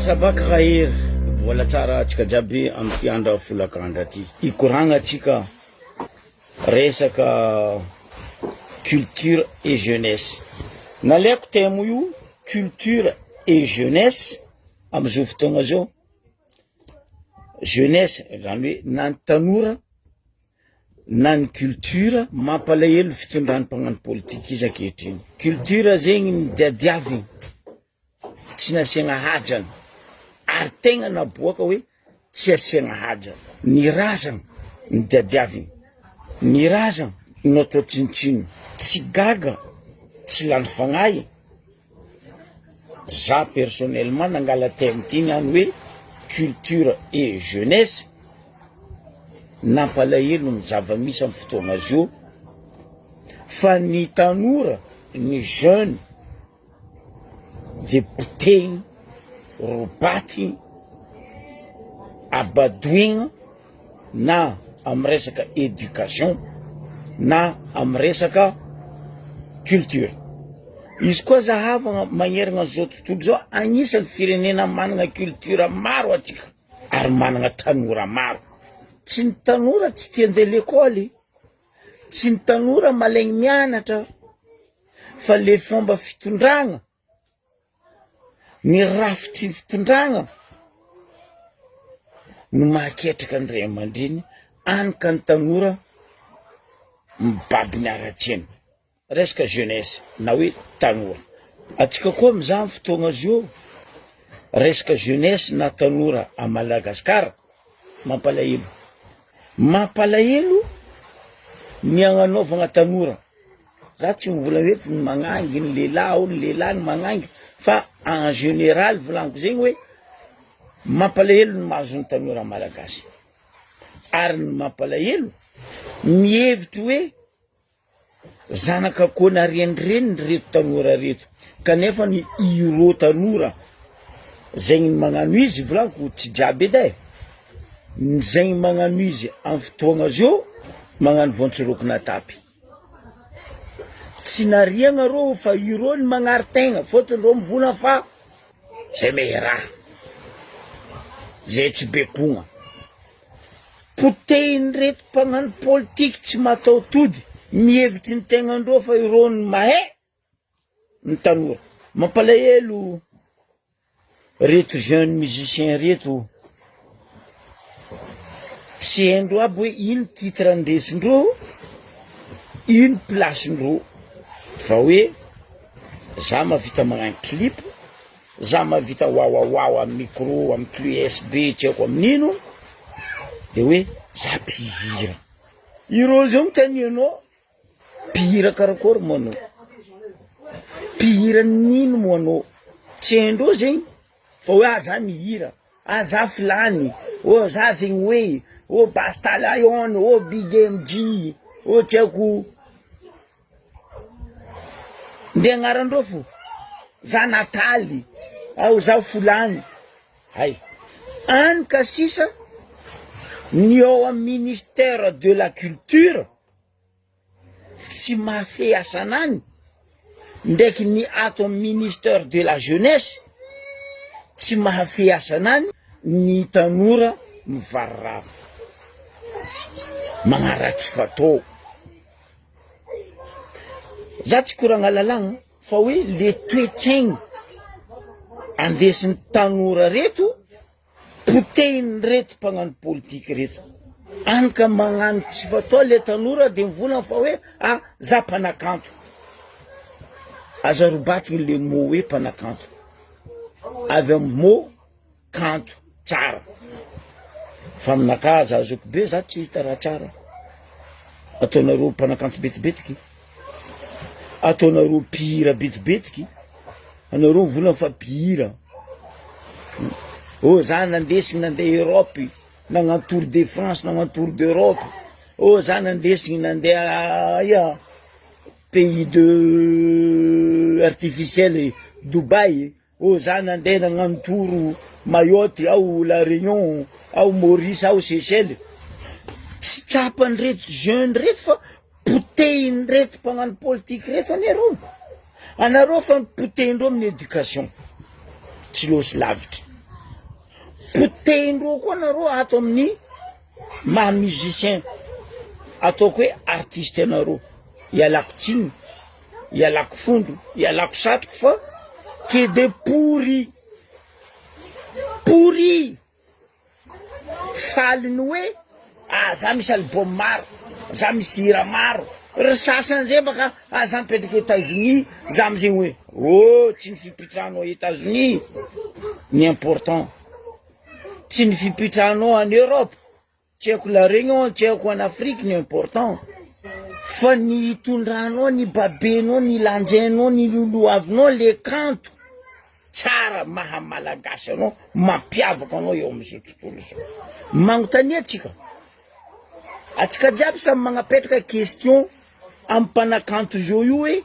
Sabaka rahery vola tsara atsika jiaby amty andra folakandra ty ikoragna atsika resaka culture et jeunesse. Nalaiko temo io culture et jeunesse amizao fotoagna zao. Jeunesse zany hoe nany tanora nany culture mampalahelo fitondrany mpagnano politika izy ankehitriny. Culture zegny nidiadiaviny tsy nasiagna hajana ary tegna naboaka hoe tsy asiagna hajana. Ny razana nidiadiaviny, ny razana natao tsinitsino, tsy gaga tsy lany fagnahy. Za personnellement nangala thème ty niany hoe culture et jeunesse nampalahelo ny zava-misy amin'ny fotoagna zio fa ny tanora ny jeune de potehigny robaty abadoigna na amy resaka éducation na amy resaka culture. Izy koa zahavagna magnerigna zao tontolo zao agnisan'ny firenena managna culture maro atsika ary managna tanora maro. Tsy ny tanora tsy tia andeha l'école, tsy ny tanora malaigny mianatra, fa le fomba fitondragna, ny rafitry ny fitondragna no mahaketraka ny ray aman-dreny anaka ny tanora mibaby ny ara-tsena. Resaka jeunesse na hoe tanora. Atsika koa mizaha amin'ny fotoagna zio resaka jeunesse na tanora a Madagasikara mampalahelo. Mampalahelo ny agnanaovagna tanora. Za tsy mivola hoe ny magnangy ny lehilahy ny lehilahy ny magnangy fa en général volaniko zegny hoe mampalahelo ny mahazo ny tanora malagasy. Ary ny mampalahelo mihevitry hoe zanaka kona renireny reto tanora reto kanefa ny iro tanora zegny magnano izy volaniko tsy jiaby edy e. Zegny magnano izy amin'ny fotoagna zio magnano voantsirokina tapy. Tsy nariagna rô fa iro ny magnary tegna fôtony rô mivona fa zay mehiraha zay tsy bekogna. Potehiny reto mpagnano politika tsy matao tody mihevitry ny tegnandreo fa iro ny mahay ny tanora. Mampalahelo reto jeune musicien reto tsy haindreo aby hoe ino titre andesindreo, ino placendreo. Fa hoe za mavita magnano clip, za mavita wawawawa amy micro amy clé USB tsy haiko amin'ino, de hoe za mpihira. Iro zao mitanianao mpihira karakory mo anao, mpihira nino mo anao. Tsy haindreo zegny fa hoe za mihira, za filany, za zegny hoe Basta Lion, Big MG, tsy haiko nde agnarandreo fo, za Nataly, za fulany. Hay anka sisa ny ao amy ministère de la culture tsy mahafehy asanany, ndraiky ny ato amy ministère de la jeunesse tsy mahafehy asanany, ny tanora mivarirava magnaratsy fatao. Za tsy koragna lalagna fa hoe le toetsaigny andesin'ny tanora reto potehiny reto mpagnano politika reto anka magnano tsy fatao le tanora de mivolagna fa hoe za mpanakanto. Aza robatiny le mot hoe mpanakanto avy amy mot kanto tsara. Fa aminaka za azoko be za tsy hita raha tsara. Ataonareo mpanakanto betibetiky, ataonareo mpihira betibetiky, anareo mivolagna fa mpihira. Za nandesigny nandeha Europe, nagnano Tour de France, nagnano Tour d'Europe. Za nandesigny nandeha pays de artificiel Dubai. Za nandeha nagnano tour Mayotte ao La Réunion ao Maurice ao Seychelles. Tsy tsapany reto jeune reto fa potehiny reto mpagnano politika reto anareo fa potehindreo amin'ny éducation tsy losy lavitra. potehindreo koa nareo ato amin'ny maha musicien ataoko hoe artiste anareo ialako tsiny ialako fondro ialako satroko fa que de pourri faliny hoe za misy album maro za misy hira maro ry sasany zay baka za mipetraka États-Unis za amizay hoe tsy ny fipitranao États-Unis ny important tsy ny fipitranao en Europe tsy haiko la Réunion tsy haiko en Afrique ny important fa ny hitondranao ny babenao ny lanjainao ny loloavinao le kanto tsara maha malagasy anao mampiavaka anao eo am'izao tontolo zao magnontania atsika jiaby samy magnapetraka question amy mpanakanto zao io hoe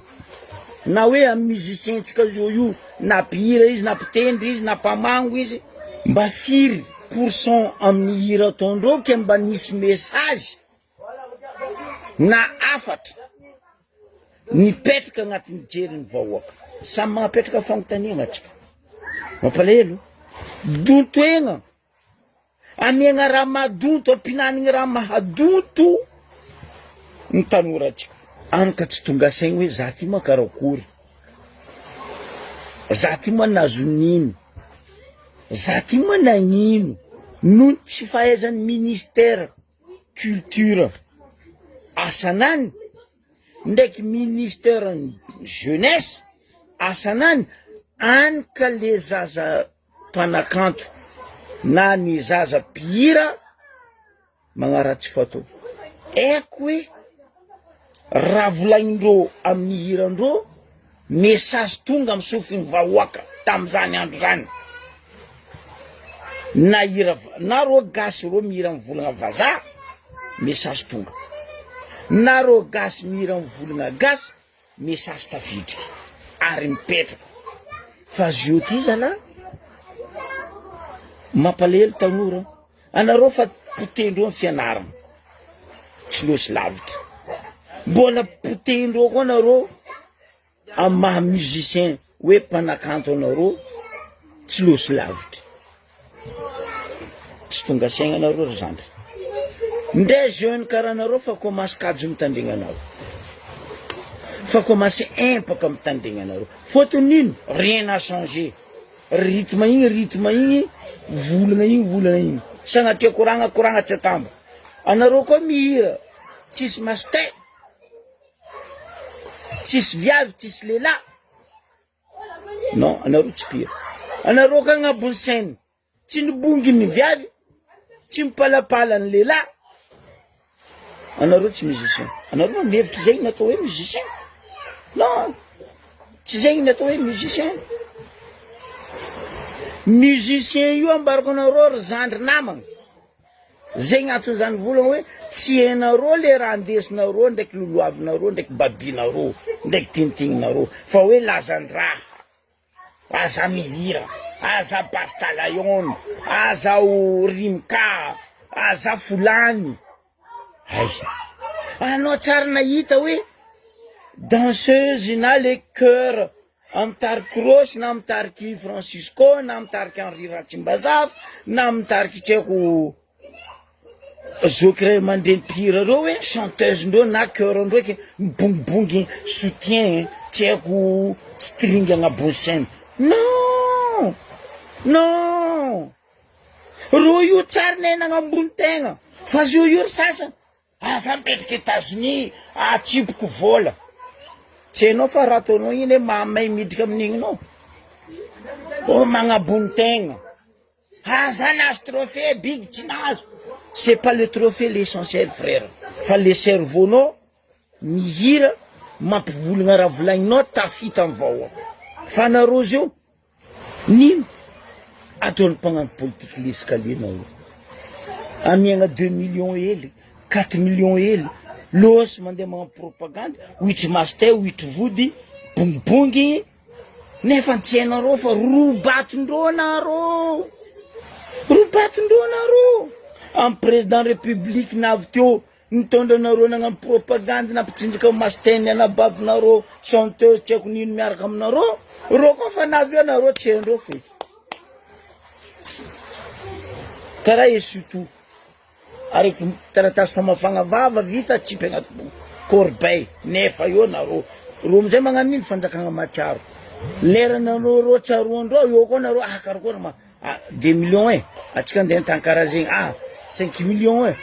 na hoe amy musicien tsika zao io na mpihira izy na mpitendry izy na mpamango izy mba firy pourcent amin'ny hira ataondreo ke mba nisy message na afatra nipetraka agnatin'ny jerin'ny vahoaka samy magnapetraka fagnontaniana atsika mampalahelo dontoegna amiagna raha madonto ampinanigny raha mahadonto ny tanora atsika anka tsy tonga saigny hoe za ty moa karakory za ty moa nazonino za ty moa nagnino noho tsy fahaizan'ny ministère culture asanany ndraiky ministère jeunesse asanany anka le zaza mpanakanto na ny zaza mpihira magnaratsy fatao aiko hoe raha volagnindreo amin'ny hirandreo message tonga amy sofiny vahoaka tam'izany andro zany na hira na ro gasy ro mihira mivolagna vazaha message tonga na ro gasy mihira mivolagna gasy message tafidriky ary mipetraka fa zio ty zala mampalahelo tanora anareo fa potendreo amy fianarana tsy loasy lavitra mbola potendreo koa anareo amy maha musicien hoe mpanakanto anareo tsy loasy lavitra tsy tonga saigna anareo ry zandry ndray jeune karaha anareo fa commence kajo mitandregna anareo fa commence impaka mitandregna anareo fôtonino rien n'a changé rythme igny volagna igny sagnatria koragna tsy atamba anareo koa mihira tsisy masotay tsisy viavy tsisy lehilahy non anareo tsy pire anareo ka agnabony scène tsy nibongy ny viavy tsy mipalapala ny lehilahy anareo tsy musicien anareo mihevitra zegny natao hoe musicien non tsy zegny natao hoe musicien io ambarako anareo ry zandry namagna zegny aton'izany volagna hoe tsy hainareo le raha andesinareo ndraiky loloavinareo ndraiky babinareo ndraiky tinitininareo fa hoe lazandraha aza mihira aza Bastalayon aza o Rimka aza Fulany ay anao tsara nahita hoe danseuse na le cœur amtariky Rosy na amtariky Francisco na amtariky Henri Ratsimbazaf na amtariky tseko zokire mandreny mpihira reo hoe chanteuse ndreo na cœur ndreo ke mibongibongy soutien tsy haiko string agnabony scène non ro io tsara nay nagnambony tegna fa zio io ry sasany aza mipetraka États-Unis atsipoko vola tsy hainao fa raha ataonao iny hoe mamay midika amin'igny nao magnabony tegna aza nazo trophée big tsy nazo c'est pas le trophée l'essentiel frère fa le cerveau-nao mihira mampivolagna raha volagninao tafita amy vahoaka fa nareo zio nino ataon'ny mpagnano politique l'escalier io amiagna 2 millions hely 4 millions hely losy mandeha magnano propagande witry masté witry vody bongibongy nefa tsy hainareo fa robatondreo nareo amy président république navy teo nitondra nareo nagnano propagande nampitrinjaka masteny anabavinareo chanteuse tsy haiko nino miaraka aminareo ro koa fa navy eo nareo tsy hainareo feky karaha esuto ary taratasy famafagna vava vita tsipy agnaty corbeille nefa eo nareo ro amizay magnano niny fandrakagna matsiaro lera nanao tsaroandreo eo koa nareo karakory 2 millions atsika andeha tany karaha zegny 5 millions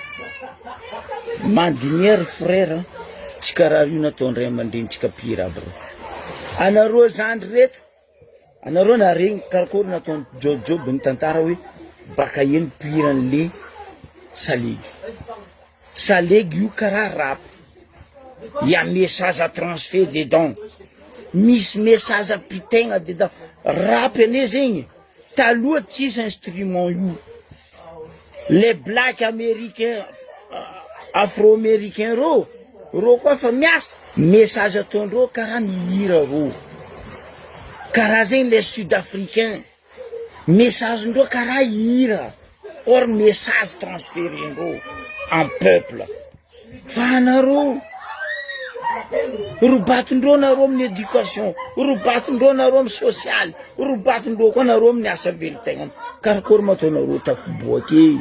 mandinière frère tsy karaha io nataondray aman-drenitsika pire aby reo anareo zandry reto anareo naregny karakory nataony job ny tantara hoe baka eny pire an'le salegy io karaha rap ya message à transfert dedans misy message apitegna dedans rap ane zegny taloha tsisy instrument io les black américains afro-américain ro koa fa miasa message ataondreo karaha ny hira ro karaha zegny les sud-africains message ndreo karaha hira or message transférendreo en peuple fa anareo robatindreo nareo amin'ny éducation robatindreo nareo amin'ny social robatindreo koa nareo amin'ny asa velitegnany karakory mataonareo tafiboaky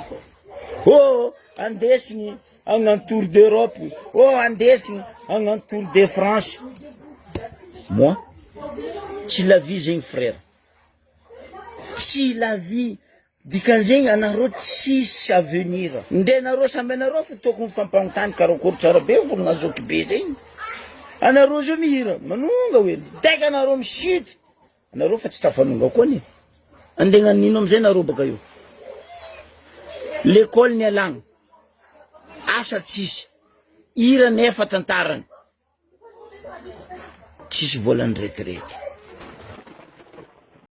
andesigny agnano tour d'Europe andesigny agnano tour de France moi tsy la vie zegny frère tsy la vie dikan'zegny anareo tsisy avenir nde nareo samby anareo fa tokony mifampanontany karakory tsara be volagna zoky be zegny anareo zao mihira manonga hoe daika anareo misity anareo fa tsy tafanonga koa ny andeha nino amizay nareo baka io l'école ny alagna asa tsisy hira nefa tantarany tsisy volany retirety